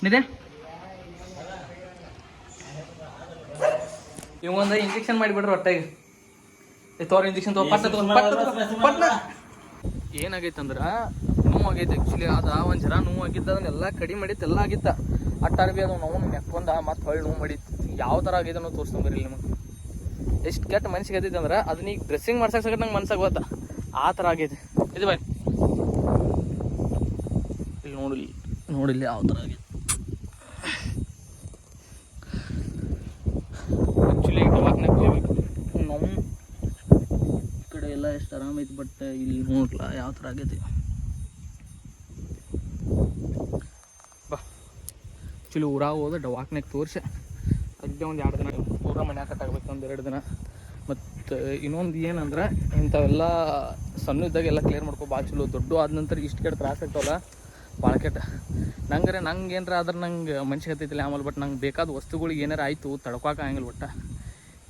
ನಿದೆ ಇವಂದ injection ಮಾಡಿಬಿಡ್ರಿ ಹೊಟ್ಟೆಗೆ ತೋರ injection ಪಟ್ನ ಏನಾಗೈತೆ ಅಂದ್ರೆ ನೋವು ಆಗೈತೆ ಆ್ಯಕ್ಚುಲಿ ಅದು ಒಂದು ಜರ ನೋವು ಆಗಿದ್ದ ಅದನ್ನೆಲ್ಲ ಕಡಿಮೆ ಮಾಡಿತ್ತು ಎಲ್ಲ ಆಗಿತ್ತ ಅಟ್ಟಾರ ಭೀ ಅದು ನೋವು ನೆಕ್ಕೊಂಡ ಮತ್ತೆ ಹೊಳ್ಳಿ ನೋವು ಮಾಡಿತ್ತು ಯಾವ ಥರ ಆಗೈತೆ ಅನ್ನೋ ತೋರಿಸ್ಕೊಂಬರಿ ನಿಮಗೆ ಎಷ್ಟು ಕೆಟ್ಟ ಮನ್ಸಿಗೆ ಆಗೈತೆ ಅಂದ್ರೆ ಅದನ್ನ ಈಗ ಡ್ರೆಸ್ಸಿಂಗ್ ಮಾಡ್ಸಕ್ಕೆ ನಂಗೆ ಮನ್ಸಾಗ ಗೊತ್ತಾ ಆ ಥರ ಆಗೈತೆ ಇದು ಬಾಯ್ ಇಲ್ಲಿ ನೋಡಿಲ್ಲ ಯಾವ ಥರ ಆಗೈತೆ ಆ್ಯಕ್ಚುಲಿ ದವಾಖಾನೆ ಹೋಗ್ಬೇಕು ನೋವು ಈ ಕಡೆ ಎಲ್ಲ ಎಷ್ಟು ಆರಾಮೈತಿ ಬಟ್ ಇಲ್ಲಿ ನೋಡ್ಲ ಯಾವ ಥರ ಆಗೈತಿ ಬಾ ಆ್ಯಕ್ಚುಲಿ ಊರಾಗ ಹೋದ ದವಾಖಾನೆಗೆ ತೋರಿಸಿ ಅಲ್ಲೇ ಒಂದು 2 ದಿನ ಊರ ಮನ್ಯಾಗ ಕಟ್ಟಾಗಬೇಕು 1-2 ದಿನ ಮತ್ತು ಇನ್ನೊಂದು ಏನಂದ್ರೆ ಇಂಥವೆಲ್ಲ ಸಣ್ಣ ಇದ್ದಾಗ ಎಲ್ಲ ಕ್ಲಿಯರ್ ಮಾಡ್ಕೊ ಭಾಳ ಚಲೋ ದೊಡ್ಡ ಆದ ನಂತರ ಇಷ್ಟು ಕೆಟ್ಟ ತ್ರಾಸ ಆಗ್ತಾವಲ್ಲ ಭಾಳ ಕೆಟ್ಟ ನಂಗೆ ಏನಾರ ಆದ್ರೆ ನಂಗೆ ಮನ್ಸಿಗೆ ಹತ್ತೈತಿಲ್ಲ ಆಮೇಲೆ ಬಟ್ ನಂಗೆ ಬೇಕಾದ ವಸ್ತುಗಳಿಗೆ ಏನಾರು ಆಯಿತು ತಡ್ಕೋಕೆ ಆಗಂಗಿಲ್ಲ ಒಟ್ಟು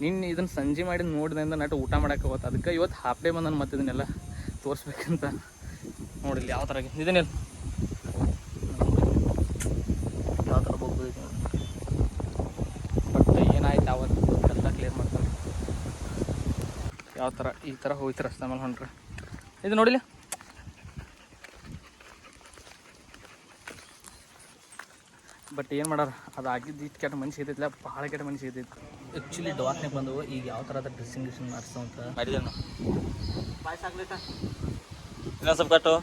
ನಿನ್ನೆ ಇದನ್ನು ಸಂಜೆ ಮಾಡಿ ನೋಡಿದಿಂದ ನಟ ಊಟ ಮಾಡೋಕೆ ಹೋಗುತ್ತೆ ಅದಕ್ಕೆ ಇವತ್ತು ಹಾಫ್ ಡೇ ಬಂದು ನಾನು ಮತ್ತೆ ಇದನ್ನೆಲ್ಲ ತೋರಿಸ್ಬೇಕಂತ ನೋಡಿಲ್ಲ ಯಾವ ಥರ ಇದನ್ನೆಲ್ಲ ಯಾವ ಥರ ಹೋಗ್ಬೋದು ನೋಡಿ ಬಟ್ ಏನಾಯ್ತು ಅವತ್ತು ಎಲ್ಲ ಕ್ಲಿಯರ್ ಮಾಡ್ತಾರೆ ಯಾವ ಥರ ಈ ಥರ ಹೋಯ್ತು ರಸ್ತೆ ಮೇಲೆ ಹೊಂಟ್ರೆ ಇದು ನೋಡಿಲ್ಲ ಬಟ್ ಏನು ಮಾಡಾರ ಅದು ಆಗಿದ್ದು ಇಷ್ಟು ಕೆಟ್ಟ ಮನ್ಸಿಗೆ ಐತಿಲ್ಲ ಭಾಳ ಕೆಟ್ಟ ಮನ್ಸಿಗೆ ಐತೈತಿ ಆ್ಯಕ್ಚುಲಿ ದವಾಖಾನೆಗೆ ಬಂದವು ಈಗ ಯಾವ ಥರದ ಡ್ರೆಸ್ಸಿಂಗ್ ಗಿಸ್ಸಿಂಗ್ ಮಾಡಿಸೋ ಅಂತ ಮಾಡಿದೇನು ಪಾಯಸ ಆಗ್ಲೈತಾ ಇನ್ನೊಂದು ಸ್ವಲ್ಪ ಕಟ್ಟು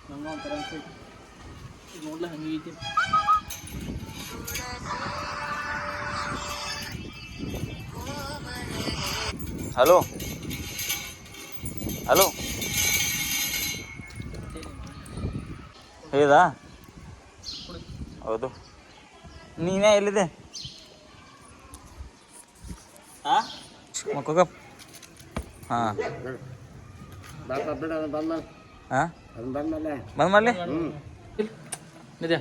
ನಂಗೆ ಒಂಥರ ಅನ್ಸೈತಿ ನೋಡ್ಲ ಹಂಗೆ ಐತಿ ಹಲೋ ಹಲೋ ಹೇಳಿದಾ ಹೌದು ನೀನೇ ಎಲ್ಲಿದೆ ಮಕ್ಕೋ ಹಾಂ ಹಾಂ ಬಂದ್ ಮಾಡಲಿ ನಿದೆ